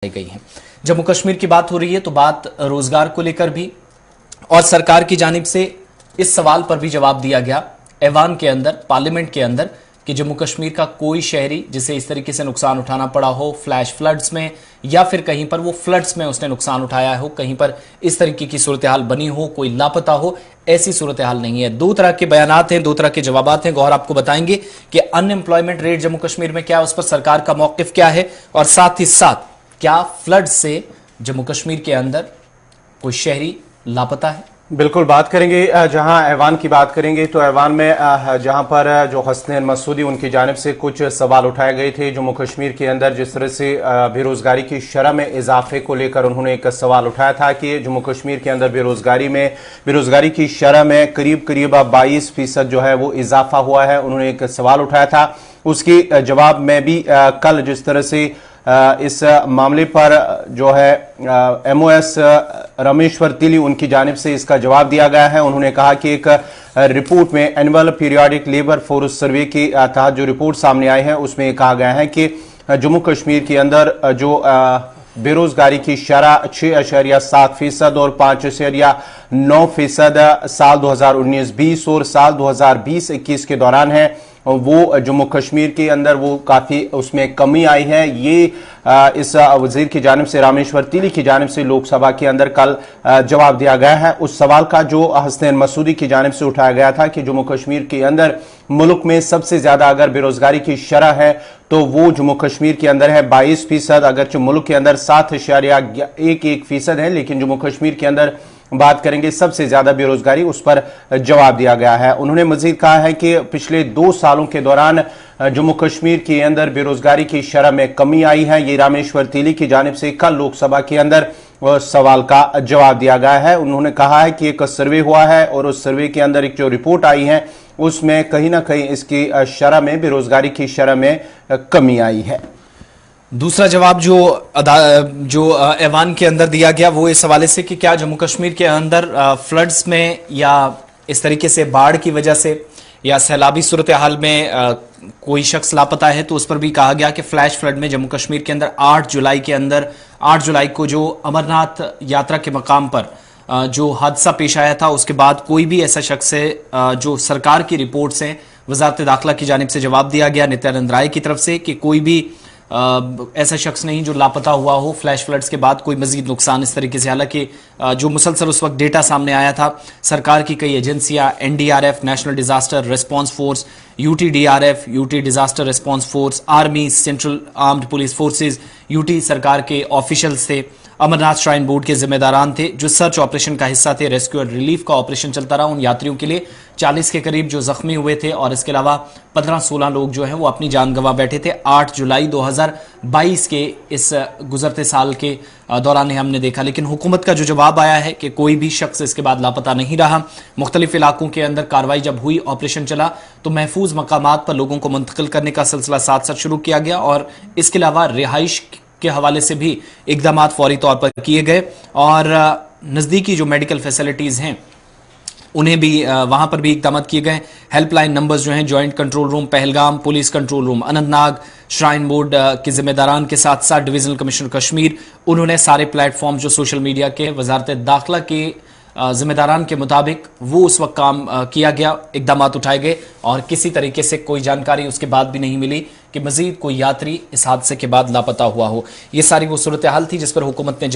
गई हैं। जम्मू कश्मीर की बात हो रही है तो बात रोजगार को लेकर भी और सरकार की जानिब से इस सवाल पर भी जवाब दिया गया ऐवान के अंदर, पार्लियामेंट के अंदर, कि जम्मू कश्मीर का कोई शहरी जिसे इस तरीके से नुकसान उठाना पड़ा हो फ्लैश फ्लड्स में, या फिर कहीं पर वो फ्लड्स में उसने नुकसान उठाया हो, कहीं पर इस तरीके की सूरत हाल बनी हो, कोई लापता हो, ऐसी सूरत हाल नहीं है। दो तरह के बयानात हैं, दो तरह के जवाबात हैं। गौर आपको बताएंगे कि अनएम्प्लॉयमेंट रेट जम्मू कश्मीर में क्या है, उस पर सरकार का मौकिफ क्या है, और साथ ही साथ क्या फ्लड से जम्मू कश्मीर के अंदर कोई शहरी लापता है। बिल्कुल बात करेंगे। जहां ऐवान की बात करेंगे तो ऐवान में जहां पर जो हसनैन मसूदी उनकी जानिब से कुछ सवाल उठाए गए थे जम्मू कश्मीर के अंदर, जिस तरह से बेरोजगारी की शरह में इजाफे को लेकर उन्होंने एक सवाल उठाया था कि जम्मू कश्मीर के अंदर बेरोजगारी की शरह में करीब 22% जो है वो इजाफा हुआ है। उन्होंने एक सवाल उठाया था, उसके जवाब में भी कल जिस तरह से इस मामले पर जो है MOS रामेश्वर तिली उनकी जानिब से इसका जवाब दिया गया है। उन्होंने कहा कि एक रिपोर्ट में annual periodic labour force survey के तहत जो रिपोर्ट सामने आई है उसमें कहा गया है कि जम्मू कश्मीर के अंदर जो बेरोजगारी की शरह 6.7% और 5.9% साल 2019-20 और साल 2020-21 के दौरान है, वो जम्मू कश्मीर के अंदर वो काफी उसमें कमी आई है। ये इस वजीर की जानिब से, रामेश्वर तिली की जानिब से लोकसभा के अंदर कल जवाब दिया गया है उस सवाल का जो हसनैन मसूदी की जानिब से उठाया गया था कि जम्मू कश्मीर के अंदर मुल्क में सबसे ज्यादा अगर बेरोजगारी की शरह है तो वो जम्मू कश्मीर के अंदर है 22%। अगरचे मुल्क के अंदर 7.11% है, लेकिन जम्मू कश्मीर के अंदर बात करेंगे सबसे ज्यादा बेरोजगारी, उस पर जवाब दिया गया है। उन्होंने मजीद कहा है कि पिछले 2 सालों के दौरान जम्मू कश्मीर के अंदर बेरोजगारी की शरह में कमी आई है। ये रामेश्वर तिली की जानिब से कल लोकसभा के अंदर सवाल का जवाब दिया गया है। उन्होंने कहा है कि एक सर्वे हुआ है और उस सर्वे के अंदर एक जो रिपोर्ट आई है उसमें कहीं ना कहीं इसकी शरह में, बेरोजगारी की शरह में कमी आई है। दूसरा जवाब जो ऐवान के अंदर दिया गया वो इस हवाले से कि क्या जम्मू कश्मीर के अंदर फ्लड्स में या इस तरीके से बाढ़ की वजह से या सैलाबी सूरत हाल में कोई शख्स लापता है, तो उस पर भी कहा गया कि फ्लैश फ्लड में जम्मू कश्मीर के अंदर 8 जुलाई को जो अमरनाथ यात्रा के मकाम पर जो हादसा पेश आया था, उसके बाद कोई भी ऐसा शख्स है जो सरकार की रिपोर्ट से वजारत दाखिला की जानिब से जवाब दिया गया नित्यानंद राय की तरफ से कि कोई भी ऐसा शख्स नहीं जो लापता हुआ हो फ्लैश फ्लड्स के बाद कोई मजीद नुकसान इस तरीके से। हालांकि जो मुसलसल उस वक्त डेटा सामने आया था, सरकार की कई एजेंसियां, NDRF national disaster response force, UTDRF UT disaster response force, army, central armed police forces, UT सरकार के ऑफिशियल्स थे, अमरनाथ श्राइन बोर्ड के जिम्मेदारान थे जो सर्च ऑपरेशन का हिस्सा थे, रेस्क्यू और रिलीफ का ऑपरेशन चलता रहा उन यात्रियों के लिए। 40 के करीब जो जख्मी हुए थे और इसके अलावा 15-16 लोग जो हैं वो अपनी जान गंवा बैठे थे। 8 जुलाई 2022 के इस गुजरते साल के दौरान हमने देखा, लेकिन हुकूमत का जो जवाब आया है कि कोई भी शख्स इसके बाद लापता नहीं रहा। मुख्तलिफ इलाकों के अंदर कार्रवाई जब हुई, ऑपरेशन चला, तो महफूज मकामात पर लोगों को मुंतकिल करने का सिलसिला साथ साथ शुरू किया गया और इसके अलावा रिहाइश के हवाले से भी इकदाम फौरी तौर पर किए गए और नज़दीकी जो मेडिकल फैसिलिटीज़ हैं उन्हें भी वहां पर भी इकदाम किए गए। हेल्पलाइन नंबर्स जो हैं, joint control room Pahalgam, police control room Anantnag, shrine board के जिम्मेदारान के साथ साथ डिवीजनल कमिश्नर कश्मीर, उन्होंने सारे प्लेटफॉर्म जो सोशल मीडिया के वजारत दाखिला के जिम्मेदारान के मुताबिक वो उस वक्त काम किया गया, इकदाम उठाए गए और किसी तरीके से कोई जानकारी उसके बाद भी नहीं मिली कि मजीद कोई यात्री इस हादसे के बाद लापता हुआ हो। ये सारी वो सूरत हाल थी जिस पर हुकूमत ने